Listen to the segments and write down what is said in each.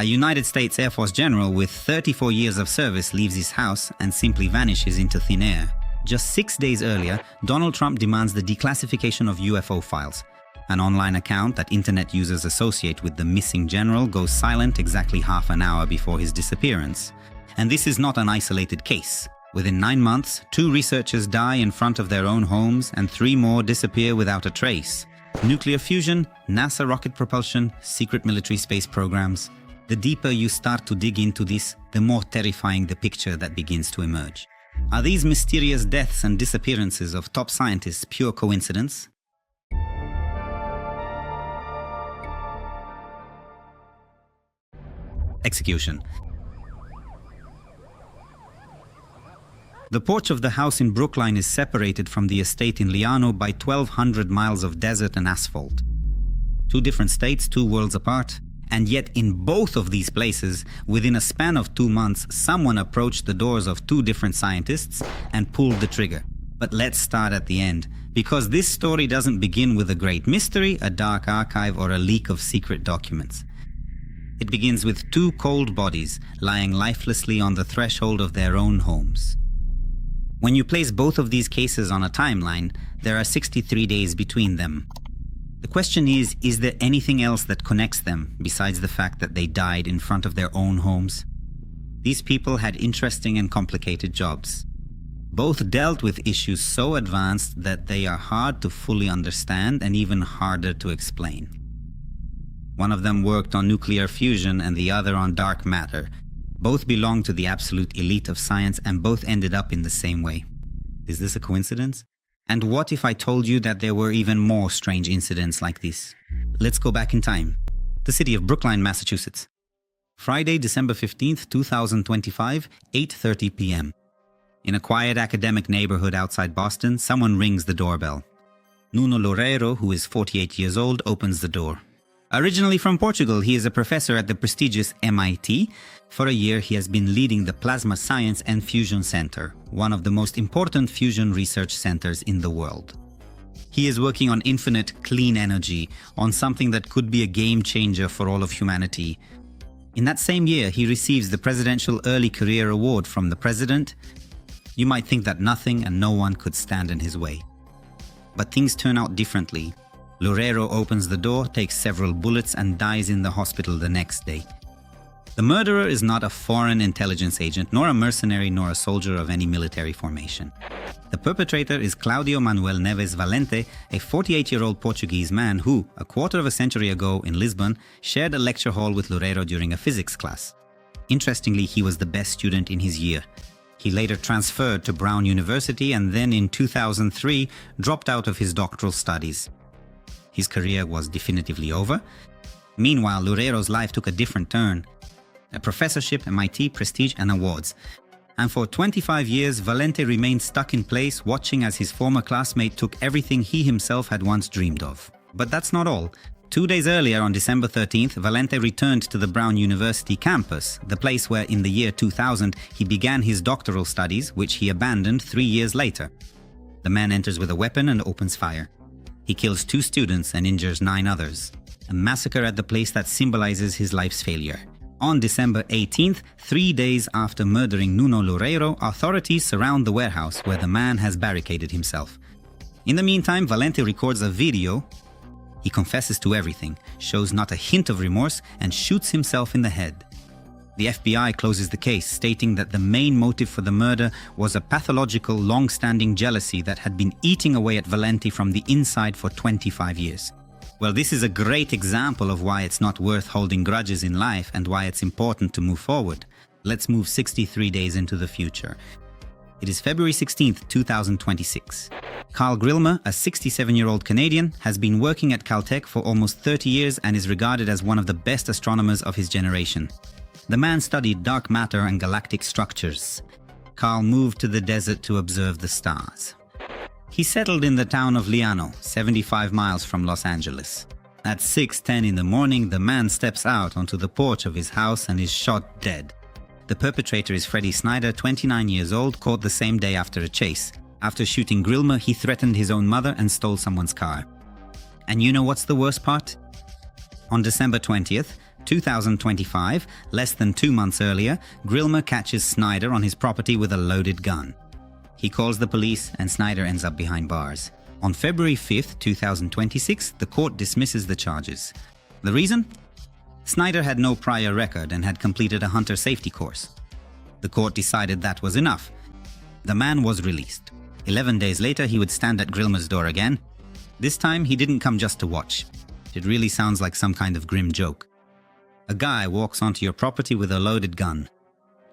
A United States Air Force general with 34 years of service leaves his house and simply vanishes into thin air. Just 6 days earlier, Donald Trump demands the declassification of UFO files. An online account that internet users associate with the missing general goes silent exactly half an hour before his disappearance. And this is not an isolated case. Within 9 months, 2 researchers die in front of their own homes and 3 more disappear without a trace. Nuclear fusion, NASA rocket propulsion, secret military space programs. The deeper you start to dig into this, the more terrifying the picture that begins to emerge. Are these mysterious deaths and disappearances of top scientists pure coincidence? Execution. The porch of the house in Brookline is separated from the estate in Liano by 1,200 miles of desert and asphalt. 2 different states, 2 worlds apart. And yet in both of these places, within a span of 2 months, someone approached the doors of 2 different scientists and pulled the trigger. But let's start at the end, because this story doesn't begin with a great mystery, a dark archive, or a leak of secret documents. It begins with 2 cold bodies lying lifelessly on the threshold of their own homes. When you place both of these cases on a timeline, there are 63 days between them. The question is there anything else that connects them besides the fact that they died in front of their own homes? These people had interesting and complicated jobs. Both dealt with issues so advanced that they are hard to fully understand and even harder to explain. One of them worked on nuclear fusion and the other on dark matter. Both belonged to the absolute elite of science and both ended up in the same way. Is this a coincidence? And what if I told you that there were even more strange incidents like this? Let's go back in time. The city of Brookline, Massachusetts. Friday, December 15th, 2025, 8:30 p.m. In a quiet academic neighborhood outside Boston, someone rings the doorbell. Nuno Loureiro, who is 48 years old, opens the door. Originally from Portugal, he is a professor at the prestigious MIT. For a year, he has been leading the Plasma Science and Fusion Center, one of the most important fusion research centers in the world. He is working on infinite clean energy, on something that could be a game changer for all of humanity. In that same year, he receives the Presidential Early Career Award from the President. You might think that nothing and no one could stand in his way. But things turn out differently. Loureiro opens the door, takes several bullets and dies in the hospital the next day. The murderer is not a foreign intelligence agent, nor a mercenary, nor a soldier of any military formation. The perpetrator is Claudio Manuel Neves Valente, a 48-year-old Portuguese man who, a quarter of a century ago in Lisbon, shared a lecture hall with Loureiro during a physics class. Interestingly, he was the best student in his year. He later transferred to Brown University and then in 2003 dropped out of his doctoral studies. His career was definitively over. Meanwhile, Loureiro's life took a different turn. A professorship, MIT, prestige and awards. And for 25 years, Valente remained stuck in place, watching as his former classmate took everything he himself had once dreamed of. But that's not all. 2 days earlier, on December 13th, Valente returned to the Brown University campus, the place where in the year 2000 he began his doctoral studies, which he abandoned 3 years later. The man enters with a weapon and opens fire. He kills 2 students and injures 9 others. A massacre at the place that symbolizes his life's failure. On December 18th, 3 days after murdering Nuno Loureiro, authorities surround the warehouse where the man has barricaded himself. In the meantime, Valente records a video. He confesses to everything, shows not a hint of remorse, and shoots himself in the head. The FBI closes the case, stating that the main motive for the murder was a pathological, long-standing jealousy that had been eating away at Valente from the inside for 25 years. Well, this is a great example of why it's not worth holding grudges in life and why it's important to move forward. Let's move 63 days into the future. It is February 16th, 2026. Carl Grillmair, a 67-year-old Canadian, has been working at Caltech for almost 30 years and is regarded as one of the best astronomers of his generation. The man studied dark matter and galactic structures. Carl moved to the desert to observe the stars. He settled in the town of Liano, 75 miles from Los Angeles. At 6:10 in the morning, the man steps out onto the porch of his house and is shot dead. The perpetrator is Freddie Snyder, 29 years old, caught the same day after a chase. After shooting Grillmair, he threatened his own mother and stole someone's car. And you know what's the worst part? On December 20th, 2025, less than 2 months earlier, Grillmair catches Snyder on his property with a loaded gun. He calls the police and Snyder ends up behind bars. On February 5th, 2026, the court dismisses the charges. The reason? Snyder had no prior record and had completed a hunter safety course. The court decided that was enough. The man was released. 11 days later, he would stand at Grillmair's door again. This time, he didn't come just to watch. It really sounds like some kind of grim joke. A guy walks onto your property with a loaded gun.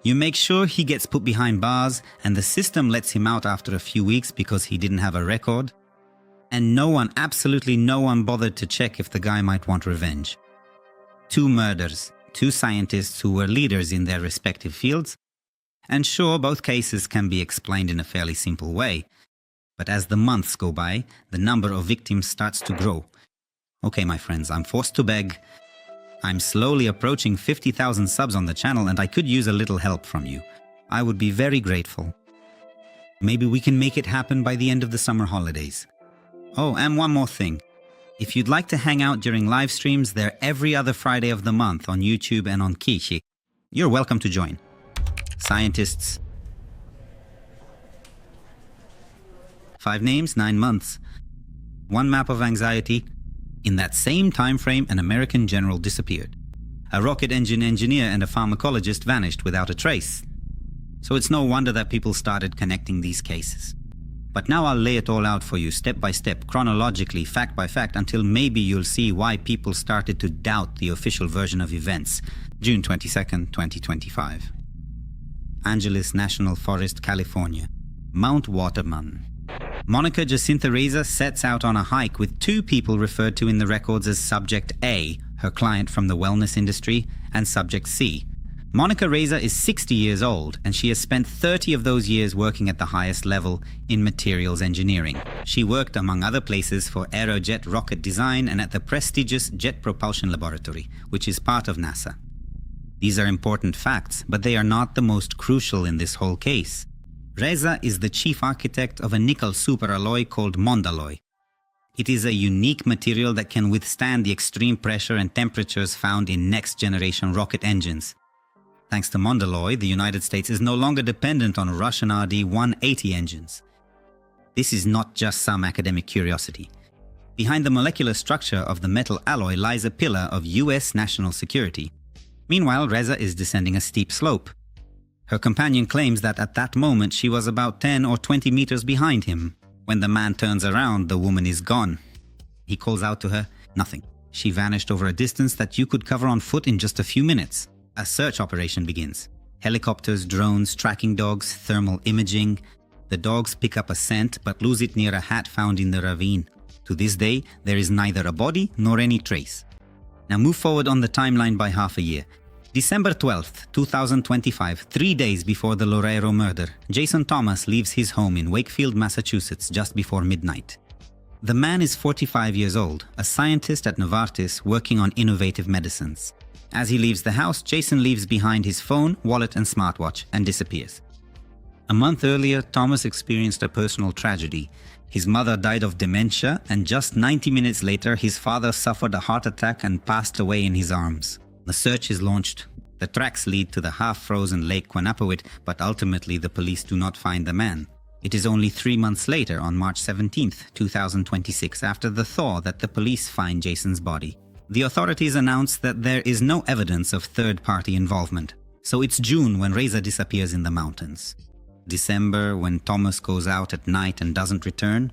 You make sure he gets put behind bars, and the system lets him out after a few weeks because he didn't have a record. And no one, absolutely no one, bothered to check if the guy might want revenge. 2 murders, 2 scientists who were leaders in their respective fields. And sure, both cases can be explained in a fairly simple way. But as the months go by, the number of victims starts to grow. Okay, my friends, I'm forced to beg. I'm slowly approaching 50,000 subs on the channel and I could use a little help from you. I would be very grateful. Maybe we can make it happen by the end of the summer holidays. Oh, and one more thing. If you'd like to hang out during live streams, they're every other Friday of the month on YouTube and on Kishi. You're welcome to join. Scientists. 5 names, 9 months. 1 map of anxiety. In that same time frame, an American general disappeared. A rocket engine engineer and a pharmacologist vanished without a trace. So it's no wonder that people started connecting these cases. But now I'll lay it all out for you step by step, chronologically, fact by fact, until maybe you'll see why people started to doubt the official version of events. June 22nd, 2025. Angeles National Forest, California. Mount Waterman. Monica Jacinta Reza sets out on a hike with 2 people referred to in the records as Subject A, her client from the wellness industry, and Subject C. Monica Reza is 60 years old, and she has spent 30 of those years working at the highest level in materials engineering. She worked, among other places, for Aerojet rocket design and at the prestigious Jet Propulsion Laboratory, which is part of NASA. These are important facts, but they are not the most crucial in this whole case. Reza is the chief architect of a nickel superalloy called Mondalloy. It is a unique material that can withstand the extreme pressure and temperatures found in next-generation rocket engines. Thanks to Mondalloy, the United States is no longer dependent on Russian RD-180 engines. This is not just some academic curiosity. Behind the molecular structure of the metal alloy lies a pillar of US national security. Meanwhile, Reza is descending a steep slope. Her companion claims that at that moment she was about 10 or 20 meters behind him. When the man turns around, the woman is gone. He calls out to her, nothing. She vanished over a distance that you could cover on foot in just a few minutes. A search operation begins. Helicopters, drones, tracking dogs, thermal imaging. The dogs pick up a scent but lose it near a hat found in the ravine. To this day, there is neither a body nor any trace. Now move forward on the timeline by half a year. December 12th, 2025, 3 days before the Loureiro murder, Jason Thomas leaves his home in Wakefield, Massachusetts just before midnight. The man is 45 years old, a scientist at Novartis working on innovative medicines. As he leaves the house, Jason leaves behind his phone, wallet and smartwatch and disappears. A month earlier, Thomas experienced a personal tragedy. His mother died of dementia, and just 90 minutes later, his father suffered a heart attack and passed away in his arms. The search is launched. The tracks lead to the half-frozen Lake Quanapawit, but ultimately the police do not find the man. It is only 3 months later, on March 17th, 2026, after the thaw, that the police find Jason's body. The authorities announce that there is no evidence of third-party involvement. So it's June when Reza disappears in the mountains. December when Thomas goes out at night and doesn't return.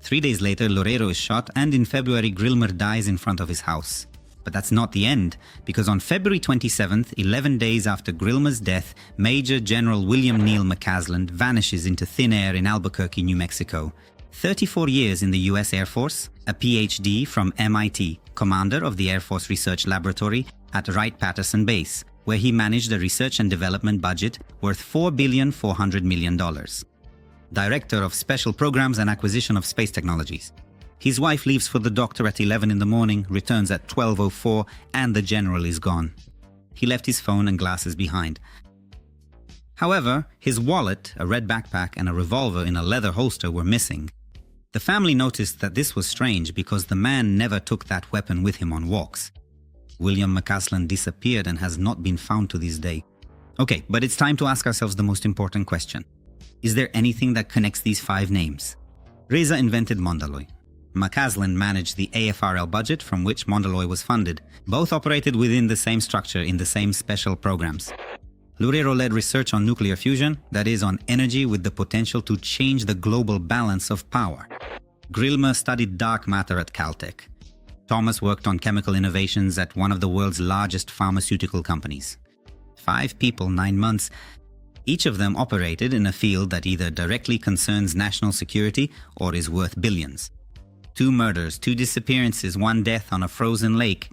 3 days later, Loureiro is shot, and in February, Grillmair dies in front of his house. But that's not the end, because on February 27th, 11 days after Grillmair's death, Major General William Neal McCasland vanishes into thin air in Albuquerque, New Mexico. 34 years in the US Air Force, a PhD from MIT, commander of the Air Force Research Laboratory at Wright-Patterson Base, where he managed a research and development budget worth $4.4 billion. Director of Special Programs and Acquisition of Space Technologies. His wife leaves for the doctor at 11 in the morning, returns at 12:04, and the general is gone. He left his phone and glasses behind. However, his wallet, a red backpack, and a revolver in a leather holster were missing. The family noticed that this was strange because the man never took that weapon with him on walks. William McCasland disappeared and has not been found to this day. Okay, but it's time to ask ourselves the most important question. Is there anything that connects these 5 names? Reza invented Mondaloy. McCasland managed the AFRL budget from which Mondaloy was funded. Both operated within the same structure in the same special programs. Loureiro led research on nuclear fusion, that is, on energy with the potential to change the global balance of power. Grillmair studied dark matter at Caltech. Thomas worked on chemical innovations at one of the world's largest pharmaceutical companies. 5 people, 9 months. Each of them operated in a field that either directly concerns national security or is worth billions. 2 murders, 2 disappearances, 1 death on a frozen lake.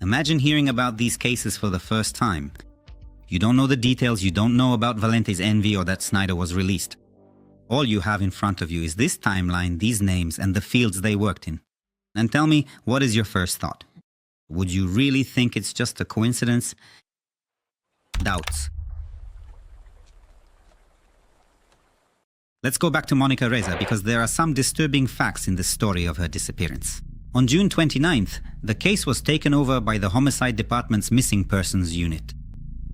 Imagine hearing about these cases for the first time. You don't know the details, you don't know about Valente's envy or that Snyder was released. All you have in front of you is this timeline, these names, and the fields they worked in. And tell me, what is your first thought? Would you really think it's just a coincidence? Doubts. Let's go back to Monica Reza because there are some disturbing facts in the story of her disappearance. On June 29th, the case was taken over by the Homicide Department's Missing Persons Unit.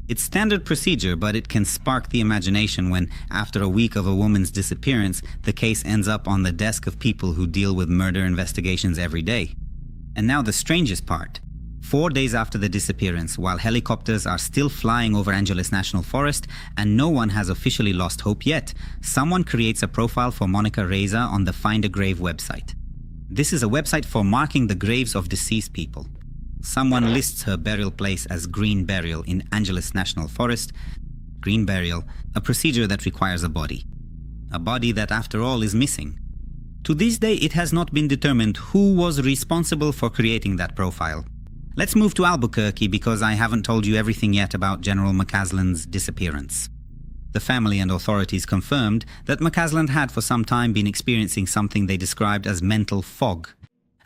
It's standard procedure, but it can spark the imagination when, after a week of a woman's disappearance, the case ends up on the desk of people who deal with murder investigations every day. And now the strangest part. 4 days after the disappearance, while helicopters are still flying over Angeles National Forest and no one has officially lost hope yet, someone creates a profile for Monica Reza on the Find a Grave website. This is a website for marking the graves of deceased people. Someone lists her burial place as Green Burial in Angeles National Forest. Green Burial, a procedure that requires a body. A body that, after all, is missing. To this day, it has not been determined who was responsible for creating that profile. Let's move to Albuquerque because I haven't told you everything yet about General McCasland's disappearance. The family and authorities confirmed that McCasland had for some time been experiencing something they described as mental fog,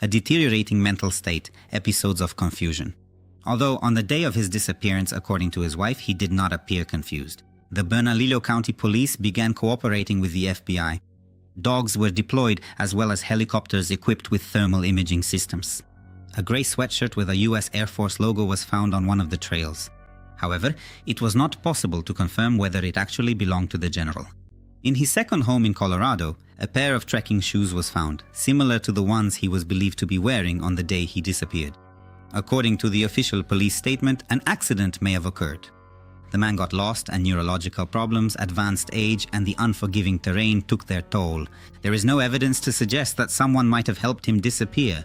a deteriorating mental state, episodes of confusion. Although on the day of his disappearance, according to his wife, he did not appear confused. The Bernalillo County Police began cooperating with the FBI. Dogs were deployed as well as helicopters equipped with thermal imaging systems. A grey sweatshirt with a US Air Force logo was found on one of the trails. However, it was not possible to confirm whether it actually belonged to the general. In his second home in Colorado, a pair of trekking shoes was found, similar to the ones he was believed to be wearing on the day he disappeared. According to the official police statement, an accident may have occurred. The man got lost and neurological problems, advanced age, and the unforgiving terrain took their toll. There is no evidence to suggest that someone might have helped him disappear.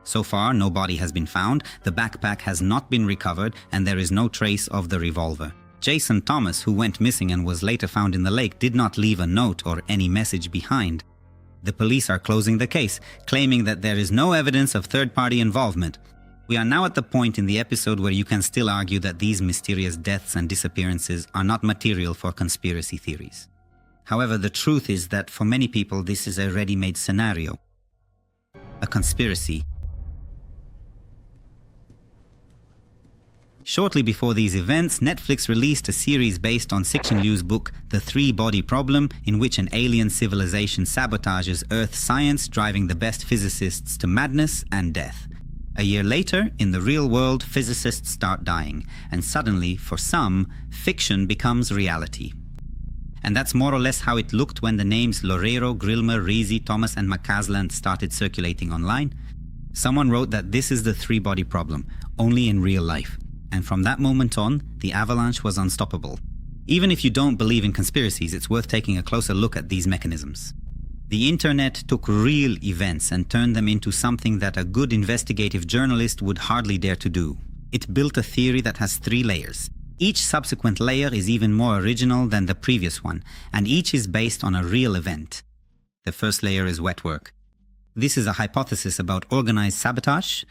So far, no body has been found, the backpack has not been recovered, and there is no trace of the revolver. Jason Thomas, who went missing and was later found in the lake, did not leave a note or any message behind. The police are closing the case, claiming that there is no evidence of third-party involvement. We are now at the point in the episode where you can still argue that these mysterious deaths and disappearances are not material for conspiracy theories. However, the truth is that for many people this is a ready-made scenario. A conspiracy. Shortly before these events, Netflix released a series based on Cixin Liu's book The Three-Body Problem, in which an alien civilization sabotages Earth science, driving the best physicists to madness and death. A year later, in the real world, physicists start dying, and suddenly, for some, fiction becomes reality. And that's more or less how it looked when the names Loureiro, Grillmair, Reza, Thomas and McCasland started circulating online. Someone wrote that this is the three-body problem, only in real life. And from that moment on, the avalanche was unstoppable. Even if you don't believe in conspiracies, it's worth taking a closer look at these mechanisms. The internet took real events and turned them into something that a good investigative journalist would hardly dare to do. It built a theory that has 3 layers. Each subsequent layer is even more original than the previous one, and each is based on a real event. The first layer is wet work. This is a hypothesis about organized sabotage.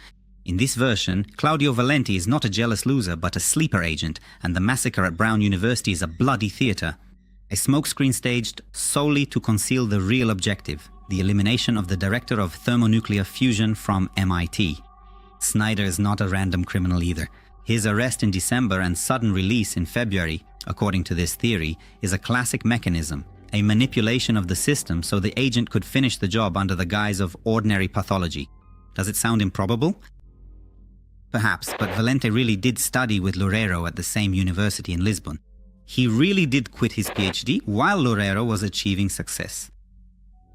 In this version, Claudio Valenti is not a jealous loser but a sleeper agent, and the massacre at Brown University is a bloody theater. A smokescreen staged solely to conceal the real objective, the elimination of the director of thermonuclear fusion from MIT. Snyder is not a random criminal either. His arrest in December and sudden release in February, according to this theory, is a classic mechanism, a manipulation of the system so the agent could finish the job under the guise of ordinary pathology. Does it sound improbable? Perhaps, but Valente really did study with Loureiro at the same university in Lisbon. He really did quit his PhD while Loureiro was achieving success.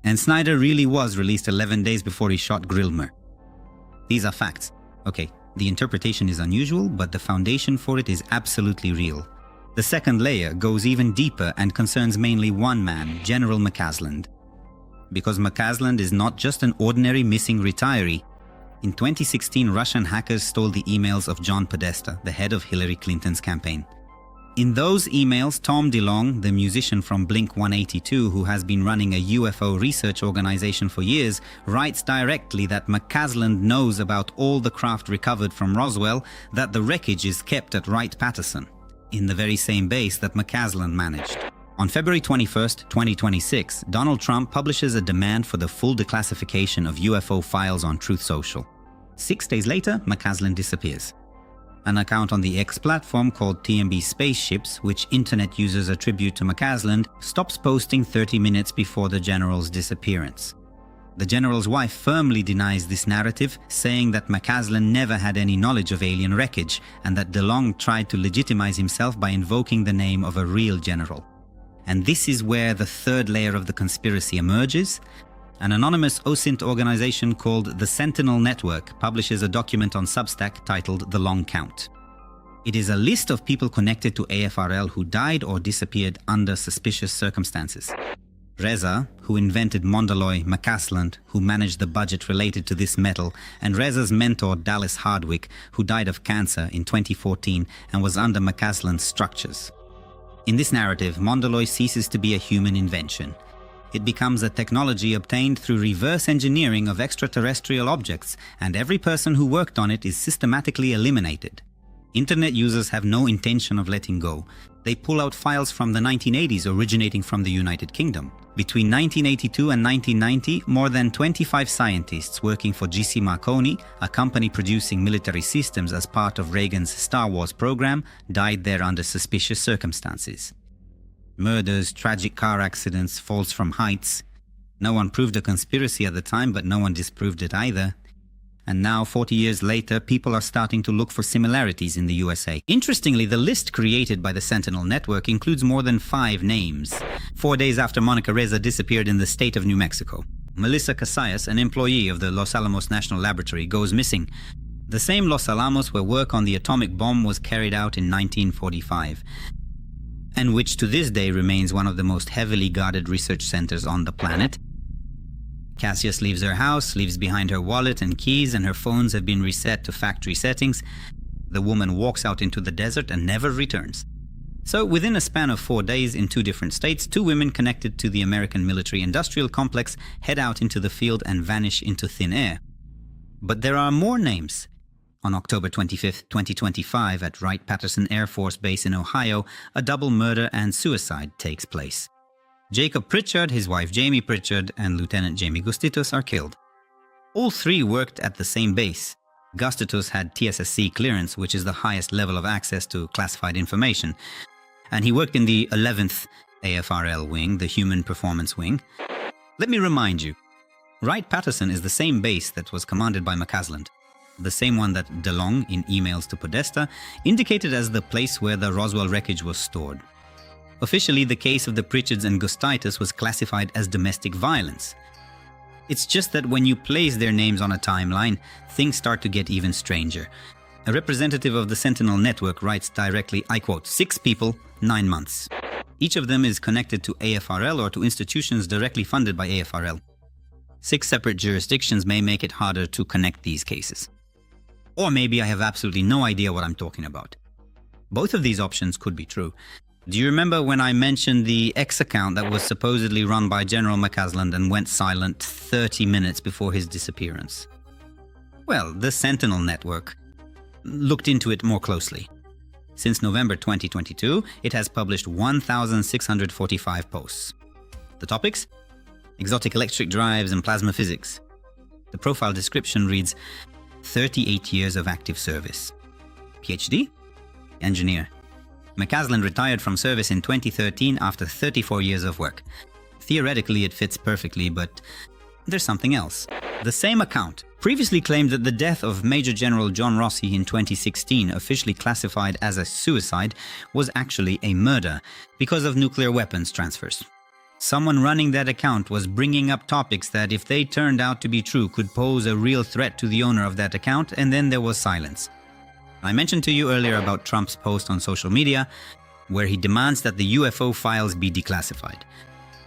And Snyder really was released 11 days before he shot Grillmair. These are facts. Okay, the interpretation is unusual, but the foundation for it is absolutely real. The second layer goes even deeper and concerns mainly one man, General McCasland. Because McCasland is not just an ordinary missing retiree. In 2016, Russian hackers stole the emails of John Podesta, the head of Hillary Clinton's campaign. In those emails, Tom DeLonge, the musician from Blink-182 who has been running a UFO research organization for years, writes directly that McCasland knows about all the craft recovered from Roswell, that the wreckage is kept at Wright-Patterson, in the very same base that McCasland managed. On February 21, 2026, Donald Trump publishes a demand for the full declassification of UFO files on Truth Social. 6 days later, McCasland disappears. An account on the X platform called TMB Spaceships, which internet users attribute to McCasland, stops posting 30 minutes before the general's disappearance. The general's wife firmly denies this narrative, saying that McCasland never had any knowledge of alien wreckage and that DeLonge tried to legitimize himself by invoking the name of a real general. And this is where the third layer of the conspiracy emerges. An anonymous OSINT organization called the Sentinel Network publishes a document on Substack titled The Long Count. It is a list of people connected to AFRL who died or disappeared under suspicious circumstances. Reza, who invented Mondaloy, McCasland, who managed the budget related to this metal, and Reza's mentor Dallas Hardwick, who died of cancer in 2014 and was under McCasland's structures. In this narrative, Mondaloy ceases to be a human invention. It becomes a technology obtained through reverse engineering of extraterrestrial objects, and every person who worked on it is systematically eliminated. Internet users have no intention of letting go. They pull out files from the 1980s originating from the United Kingdom. Between 1982 and 1990, more than 25 scientists working for GC Marconi, a company producing military systems as part of Reagan's Star Wars program, died there under suspicious circumstances. Murders, tragic car accidents, falls from heights. No one proved a conspiracy at the time, but no one disproved it either. And now, 40 years later, people are starting to look for similarities in the USA. Interestingly, the list created by the Sentinel Network includes more than 5 names. 4 days after Monica Reza disappeared in the state of New Mexico, Melissa Casillas, an employee of the Los Alamos National Laboratory, goes missing. The same Los Alamos where work on the atomic bomb was carried out in 1945. And which to this day remains one of the most heavily guarded research centers on the planet. Cassius leaves her house, leaves behind her wallet and keys, and her phones have been reset to factory settings. The woman walks out into the desert and never returns. So within a span of 4 days in 2 different states, 2 women connected to the American military-industrial complex head out into the field and vanish into thin air. But there are more names. On October 25, 2025, at Wright-Patterson Air Force Base in Ohio, a double murder and suicide takes place. Jacob Pritchard, his wife Jamie Pritchard, and Lieutenant Jamie Gustitos are killed. All 3 worked at the same base. Gustitos had TSSC clearance, which is the highest level of access to classified information, and he worked in the 11th AFRL wing, the Human Performance Wing. Let me remind you, Wright-Patterson is the same base that was commanded by McCasland, the same one that DeLonge, in emails to Podesta, indicated as the place where the Roswell wreckage was stored. Officially, the case of the Pritchards and Gustitos was classified as domestic violence. It's just that when you place their names on a timeline, things start to get even stranger. A representative of the Sentinel Network writes directly, I quote, 6 people, 9 months. Each of them is connected to AFRL or to institutions directly funded by AFRL. 6 separate jurisdictions may make it harder to connect these cases. Or maybe I have absolutely no idea what I'm talking about. Both of these options could be true. Do you remember when I mentioned the X account that was supposedly run by General McCasland and went silent 30 minutes before his disappearance? Well, the Sentinel Network looked into it more closely. Since November 2022, it has published 1,645 posts. The topics? Exotic electric drives and plasma physics. The profile description reads, 38 years of active service. PhD? Engineer. McCasland retired from service in 2013 after 34 years of work. Theoretically, it fits perfectly, but there's something else. The same account previously claimed that the death of Major General John Rossi in 2016, officially classified as a suicide, was actually a murder because of nuclear weapons transfers. Someone running that account was bringing up topics that, if they turned out to be true, could pose a real threat to the owner of that account, and then there was silence. I mentioned to you earlier about Trump's post on social media, where he demands that the UFO files be declassified.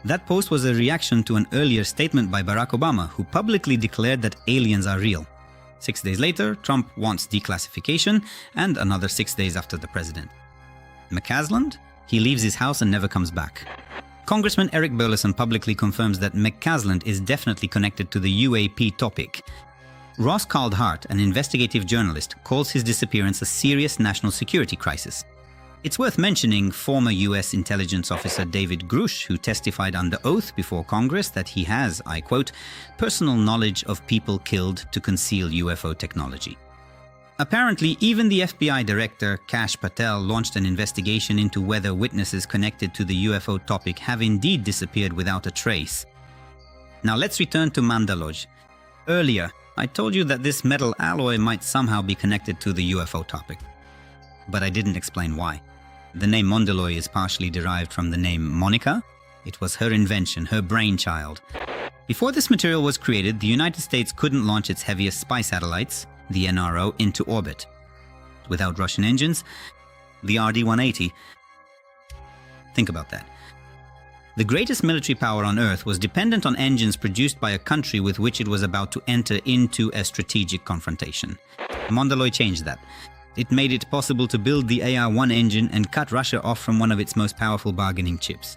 That post was a reaction to an earlier statement by Barack Obama, who publicly declared that aliens are real. 6 days later, Trump wants declassification, and another 6 days after the president. McCasland? He leaves his house and never comes back. Congressman Eric Burleson publicly confirms that McCasland is definitely connected to the UAP topic. Ross Caldhart, an investigative journalist, calls his disappearance a serious national security crisis. It's worth mentioning former US intelligence officer David Grush, who testified under oath before Congress that he has, I quote, personal knowledge of people killed to conceal UFO technology. Apparently, even the FBI director, Kash Patel, launched an investigation into whether witnesses connected to the UFO topic have indeed disappeared without a trace. Now let's return to Mandaloj. Earlier, I told you that this metal alloy might somehow be connected to the UFO topic. But I didn't explain why. The name Mondaloy is partially derived from the name Monica. It was her invention, her brainchild. Before this material was created, the United States couldn't launch its heaviest spy satellites, the NRO, into orbit. Without Russian engines, the RD-180. Think about that. The greatest military power on Earth was dependent on engines produced by a country with which it was about to enter into a strategic confrontation. Mondaloy changed that. It made it possible to build the AR-1 engine and cut Russia off from one of its most powerful bargaining chips.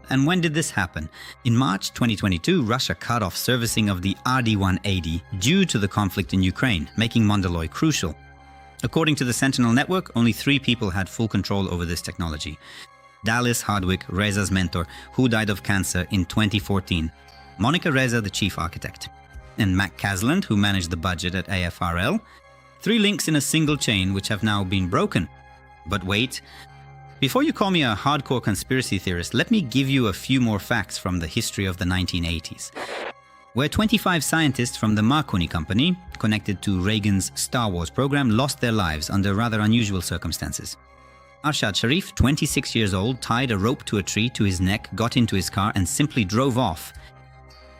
And when did this happen? In March 2022, Russia cut off servicing of the RD-180 due to the conflict in Ukraine, making Mondaloy crucial. According to the Sentinel network, only 3 people had full control over this technology. Dallas Hardwick, Reza's mentor, who died of cancer in 2014. Monica Reza, the chief architect. And McCasland, who managed the budget at AFRL. 3 links in a single chain which have now been broken. But wait, before you call me a hardcore conspiracy theorist, let me give you a few more facts from the history of the 1980s, where 25 scientists from the Marconi Company, connected to Reagan's Star Wars program, lost their lives under rather unusual circumstances. Arshad Sharif, 26 years old, tied a rope to a tree to his neck, got into his car and simply drove off.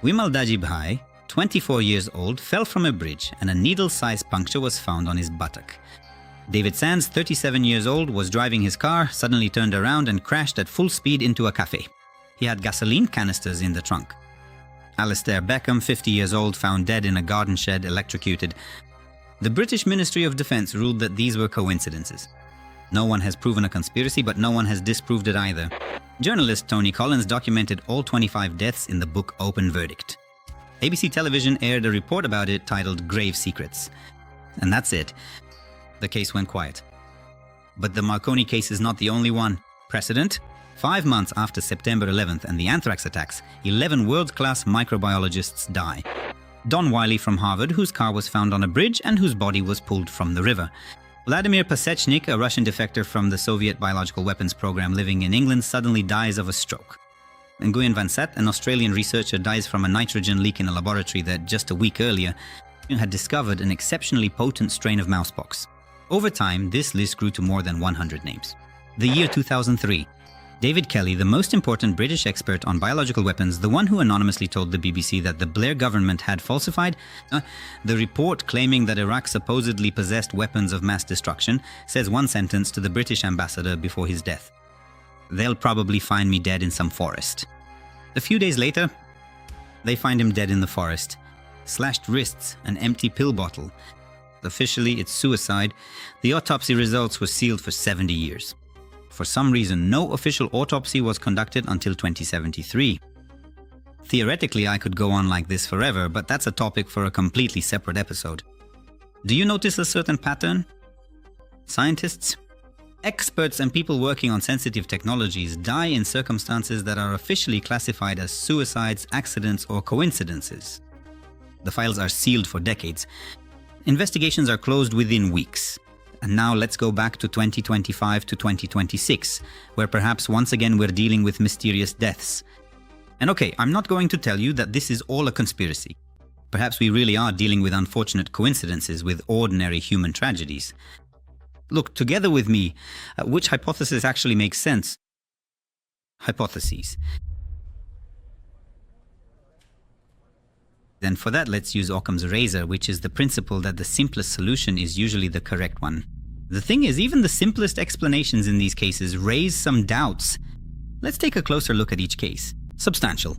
Wimal Dajib Bhai, 24 years old, fell from a bridge and a needle-sized puncture was found on his buttock. David Sands, 37 years old, was driving his car, suddenly turned around and crashed at full speed into a cafe. He had gasoline canisters in the trunk. Alistair Beckham, 50 years old, found dead in a garden shed, electrocuted. The British Ministry of Defence ruled that these were coincidences. No one has proven a conspiracy, but no one has disproved it either. Journalist Tony Collins documented all 25 deaths in the book Open Verdict. ABC Television aired a report about it titled Grave Secrets. And that's it. The case went quiet. But the Marconi case is not the only one. Precedent? 5 months after September 11th and the anthrax attacks, 11 world-class microbiologists die. Don Wiley from Harvard, whose car was found on a bridge and whose body was pulled from the river. Vladimir Pasechnik, a Russian defector from the Soviet biological weapons program living in England, suddenly dies of a stroke. Nguyen Van Set, an Australian researcher, dies from a nitrogen leak in a laboratory that, just a week earlier, had discovered an exceptionally potent strain of mousepox. Over time, this list grew to more than 100 names. The year 2003. David Kelly, the most important British expert on biological weapons, the one who anonymously told the BBC that the Blair government had falsified the report claiming that Iraq supposedly possessed weapons of mass destruction, says one sentence to the British ambassador before his death. "They'll probably find me dead in some forest." A few days later, they find him dead in the forest. Slashed wrists, an empty pill bottle. Officially, it's suicide. The autopsy results were sealed for 70 years. For some reason, no official autopsy was conducted until 2073. Theoretically, I could go on like this forever, but that's a topic for a completely separate episode. Do you notice a certain pattern? Scientists, experts and people working on sensitive technologies die in circumstances that are officially classified as suicides, accidents, or coincidences. The files are sealed for decades. Investigations are closed within weeks. And now let's go back to 2025 to 2026, where perhaps once again we're dealing with mysterious deaths. And okay, I'm not going to tell you that this is all a conspiracy. Perhaps we really are dealing with unfortunate coincidences with ordinary human tragedies. Look, together with me, which hypothesis actually makes sense? Hypotheses. Then for that, let's use Occam's razor, which is the principle that the simplest solution is usually the correct one. The thing is, even the simplest explanations in these cases raise some doubts. Let's take a closer look at each case. Substantial.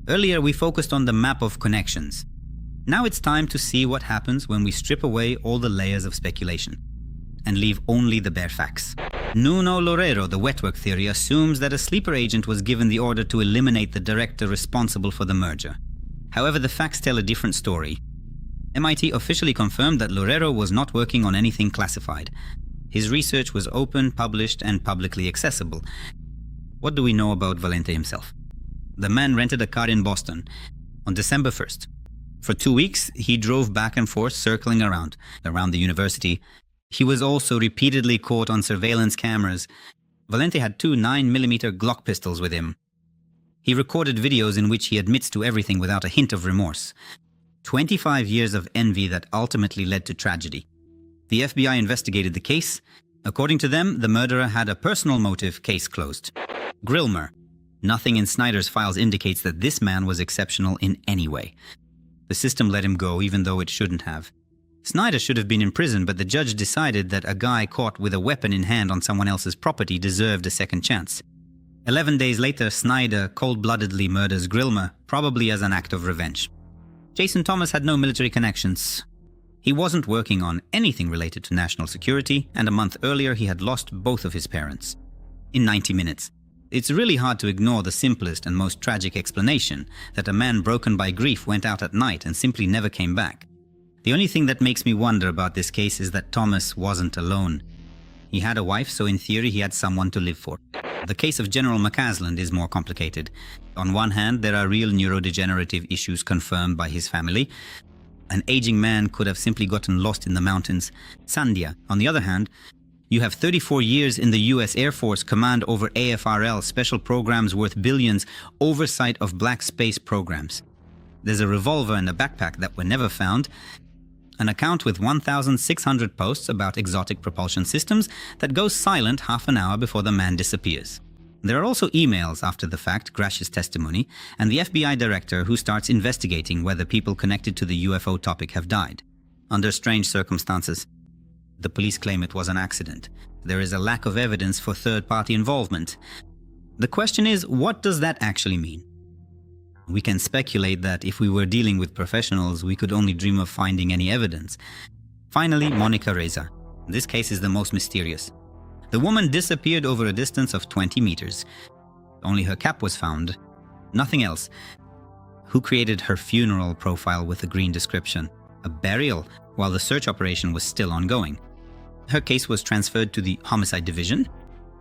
Earlier, we focused on the map of connections. Now it's time to see what happens when we strip away all the layers of speculation and leave only the bare facts. Nuno Loureiro, the wetwork theory, assumes that a sleeper agent was given the order to eliminate the director responsible for the merger. However, the facts tell a different story. MIT officially confirmed that Loureiro was not working on anything classified. His research was open, published, and publicly accessible. What do we know about Valente himself? The man rented a car in Boston on December 1st. For 2 weeks, he drove back and forth, circling around the university. He was also repeatedly caught on surveillance cameras. Valente had 2 9mm Glock pistols with him. He recorded videos in which he admits to everything without a hint of remorse. 25 years of envy that ultimately led to tragedy. The FBI investigated the case. According to them, the murderer had a personal motive. Case closed. Grillmair. Nothing in Snyder's files indicates that this man was exceptional in any way. The system let him go even though it shouldn't have. Snyder should have been in prison, but the judge decided that a guy caught with a weapon in hand on someone else's property deserved a second chance. 11 days later, Snyder cold-bloodedly murders Grillmair, probably as an act of revenge. Jason Thomas had no military connections. He wasn't working on anything related to national security, and a month earlier he had lost both of his parents. In 90 minutes. It's really hard to ignore the simplest and most tragic explanation, that a man broken by grief went out at night and simply never came back. The only thing that makes me wonder about this case is that Thomas wasn't alone. He had a wife, so in theory he had someone to live for. The case of General McCasland is more complicated. On one hand, there are real neurodegenerative issues confirmed by his family. An aging man could have simply gotten lost in the mountains. Sandia, on the other hand, you have 34 years in the US Air Force, command over AFRL, special programs worth billions, oversight of black space programs. There's a revolver and a backpack that were never found, an account with 1,600 posts about exotic propulsion systems that goes silent half an hour before the man disappears. There are also emails after the fact, Grash's testimony, and the FBI director who starts investigating whether people connected to the UFO topic have died. Under strange circumstances. The police claim it was an accident. There is a lack of evidence for third-party involvement. The question is, what does that actually mean? We can speculate that if we were dealing with professionals, we could only dream of finding any evidence. Finally, Monica Reza. This case is the most mysterious. The woman disappeared over a distance of 20 meters. Only her cap was found. Nothing else. Who created her funeral profile with a green description? A burial, while the search operation was still ongoing. Her case was transferred to the Homicide Division.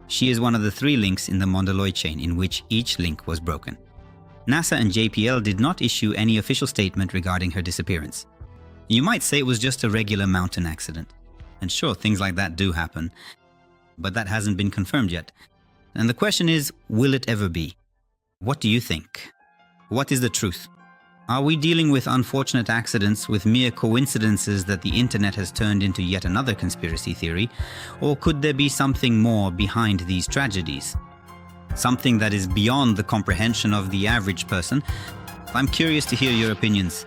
She is one of the 3 links in the Mondeloy chain in which each link was broken. NASA and JPL did not issue any official statement regarding her disappearance. You might say it was just a regular mountain accident. And sure, things like that do happen. But that hasn't been confirmed yet. And the question is, will it ever be? What do you think? What is the truth? Are we dealing with unfortunate accidents, with mere coincidences that the internet has turned into yet another conspiracy theory? Or could there be something more behind these tragedies? Something that is beyond the comprehension of the average person? I'm curious to hear your opinions.